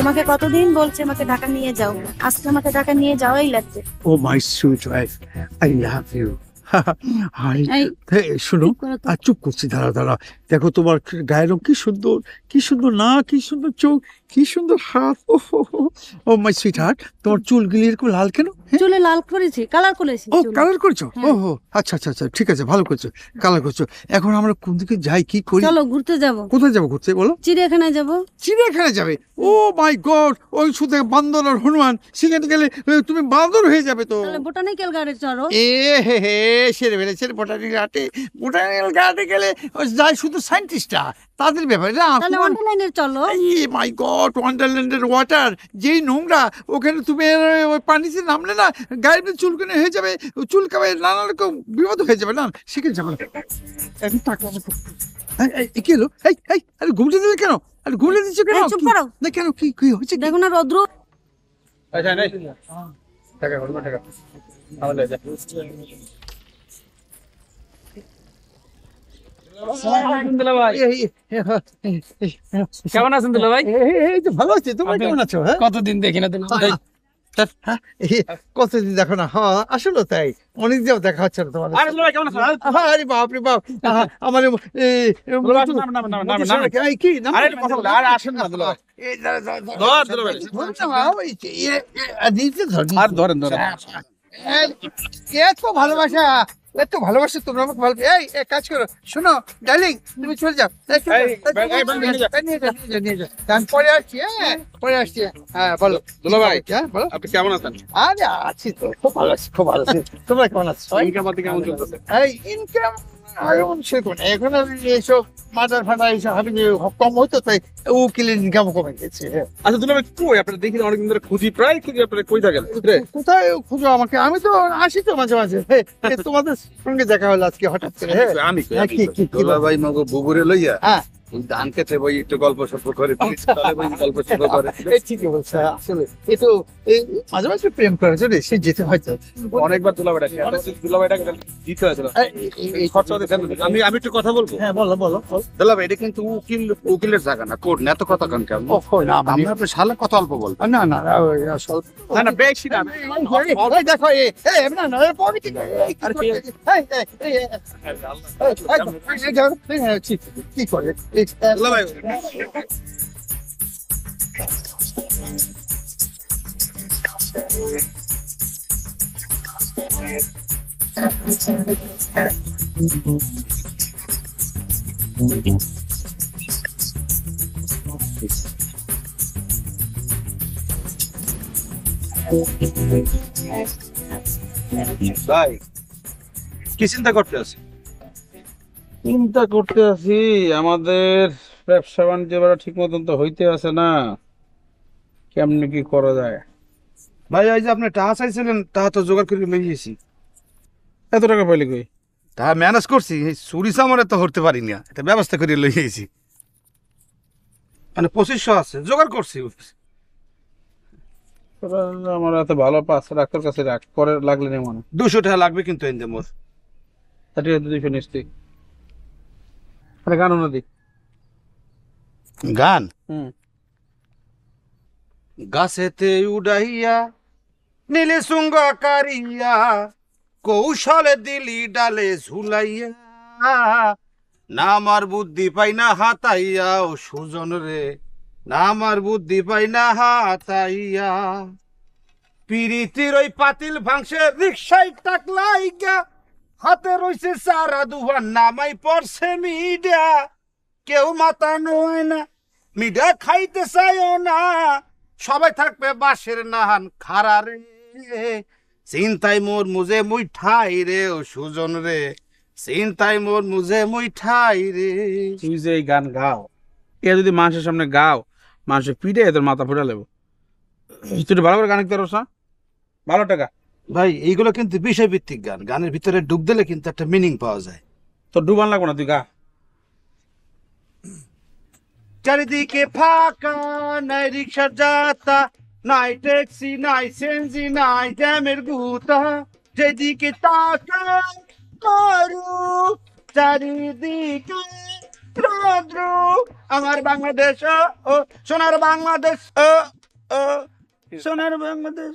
তোমাকে কতদিন বলছে আমাকে ঢাকা নিয়ে যাও, আজকে আমাকে ঢাকা নিয়ে যাওয়াই লাগবে। Oh my sweet wife, I love you. Hi, শোনো, আর চুপ করছি, দাঁড়া দাঁড়া। দেখো তোমার গায়ের রং কি সুন্দর, কি সুন্দর না, কি সুন্দর চোখ, কি সুন্দর হাত। ও মাই সুইট হার্ট, তোমার চুলগুলি এরকম লাল কেন? চুলে লাল করেছি, কালার করেছি। ও কালার করছো? ওহো, আচ্ছা আচ্ছা আচ্ছা, ঠিক আছে, ভালো করছো, কালার করছো। এখন আমরা কোন দিকে যাই, কি করি? চলো ঘুরতে যাব। কোথায় যাবো ঘুরতে বলো? চিড়িয়াখানায় যাব। চিড়িয়াখানায় যাবে? ও মাই গড, ওই শুধু বান্দর আর হনুমান, সেখানে গেলে তুমি বান্দর হয়ে যাবে তো। তাহলে বোটানিক্যাল গার্ডেন চলো। এ হে হে, সেরে ফেলেছে বোটানিক্যাল গার্ডে গেলে যায় শুধু সায়েন্টিস্টরা, তাদের ব্যাপারে না। তাহলে ওয়ান্ডারল্যান্ডে চলো। মাই গড, ওয়ান্ডারল্যান্ডের ওয়াটার যেই নোংরা, ওখানে তুমি ওই পানিতে নামলে না গায়ের ভিতরে চুলকানি হয়ে যাবে, চুলকাবে, নানা রকম বিপদ হয়ে যাবে। না সেখানে যাবে না। এখন টাকা কি হলো? আরে ঘুমতে দিলে কেন? আরে ঘুমতে দিচ্ছ কেন? চুপ করো না কেন, কি কি হয়েছে? দেখো না রৌদ্র। আচ্ছা নাই টাকা করবো, টাকা আমাদের যা। কেমন আছেন দুলা ভাই? এই তো ভালো আছি, তোমরা কেমন আছো? হ্যাঁ, কতদিন দেখি না দুলা ভাই। কতদিন দেখো না। হ্যাঁ আসলে তাই, অনেকদিন দেখা হচ্ছে না তোমার। আরে দুলা ভাই কেমন আছেন? আরে বাপ রে বাপ, আমার কি না, আরে একটু কথা বলে, আরে আসেন না দুলা ভাই। ধর দুলা ভাই, আর ধরেন ধরেন। এত ভালোবাসা, এত ভালোবাসা তোমরা আমাকে ভালো। এই এক কাজ করো, শোনো ডার্লিং, তুমি চলে যাও। নিয়ে যাও, আমি পরে আসছি। হ্যাঁ পরে আসছি। হ্যাঁ বলো দুলা ভাই, হ্যাঁ বলো। আপনি কেমন আছেন? আরে আছি তো, খুব ভালো আছি, খুব ভালো আছি। তোমরা কেমন আছো? ইনকাম পাতি কেমন চলতেছে? এই ইনকাম এখন সেরকম না। এখন আর এইসব মাদার ফাটা এইসব হবে যে কম হতো, তাই উকিলের ইনকাম কমে গেছে। আচ্ছা দুলা ভাই, কই আপনারা দেখি না অনেকদিন ধরে খুঁজি, প্রায় খুঁজি, আপনারা কই থাকেন রে? কোথায় খুঁজো আমাকে? আমি তো আসি তো মাঝে মাঝে। তোমাদের সঙ্গে দেখা হলো আজকে হঠাৎ করে। আমি হ্যাঁ, কি দুলা ভাই মগো বুবুরে লইয়া হ্যাঁ ওই ধান খেতে বই একটু গল্প সল্প করে তাহলে বই গল্প সল্প করে ঠিকই বলছে। আসলে এই তো মাঝে মাঝে প্রেম করে চলে সে যেতে হয়তো অনেকবার দুলা ভাই ডাকে, দুলা ভাই ডাকে দিতে হয়েছিল। এই খরচা দেন। আমি আমি একটু কথা বলবো। হ্যাঁ বলো বলো। দুলা ভাই এটা কিন্তু উকিলের জায়গা না, কোর্ট না, এত কথা কান কেমন? না আমি আপনার শালে কথা অল্প বলবো। না না না, ওই আসল না না বেশি না। এই দেখো না না পরে কি কি করে দুলা ভাই ভাই কি চিন্তা করতে আছে? চিন্তা করতে আছি, আমাদের ব্যবসা বাণিজ্য এবার ঠিক মতন তো হইতে আছে না, কেমনে কি করা যায়? ভাই এই যে আপনি টাকা চাইছিলেন, টাকা তো জোগাড় করে লইয়েছি। এত টাকা পাইলে কই? টাকা ম্যানেজ করছি, এই চুরি চামড়ে তো হতে পারি না, এটা ব্যবস্থা করে লইয়েছি। মানে 2500 আছে, জোগাড় করছি। আমার এত ভালো পাস ডাক্তার কাছে রাখ, পরে লাগলে নেই মনে। 200 টাকা লাগবে কিন্তু এনে মোর। তাটি 200 নিশ্চয়ই। আরে গান নদী গান হুম গাছেতে উড়াইয়া নীলে সুঙ্গ কারিয়া কৌশলে দিলি ডালে ঝুলাইয়া না আমার বুদ্ধি পাই না হাতাইয়া ও সুজন রে না আমার বুদ্ধি পাই না হাতাইয়া পিরিতির ওই পাতিল ভাঙছে রিক্সায় টাকলাই গা হাতে রইছে সারা দুহার নামাই পড়ছে মিডিয়া কেউ মাথা নয় না মিডিয়া খাইতে চাইও না সবাই থাকবে বাঁশের নাহান খারা রে চিন্তাই মোর মুজে মুই ঠাই রে ও সুজন রে চিন্তাই মোর মুজে মুই ঠাই রে। তুই যে এই গান গাও, এ যদি মানুষের সামনে গাও, মানুষের পিঠে এদের মাথা ফুটা লেবো। তুই ভালো করে গান লিখতে পারছ না? ভালো টাকা। ভাই এইগুলো কিন্তু বিষয় ভিত্তিক গান, গানের ভিতরে ডুব দিলে কিন্তু একটা মিনিং পাওয়া যায়। তো ডুবান লাগবো না, তুই গা। চারিদিকে ফাঁকা, নাই রিক্সা যাতা, নাই ট্যাক্সি, নাই সেনজি, নাই জ্যামের গুতা, যেদিকে তাকাই করু চারিদিকে রৌদ্র আমার বাংলাদেশ ও সোনার বাংলাদেশ ও সোনার বাংলাদেশ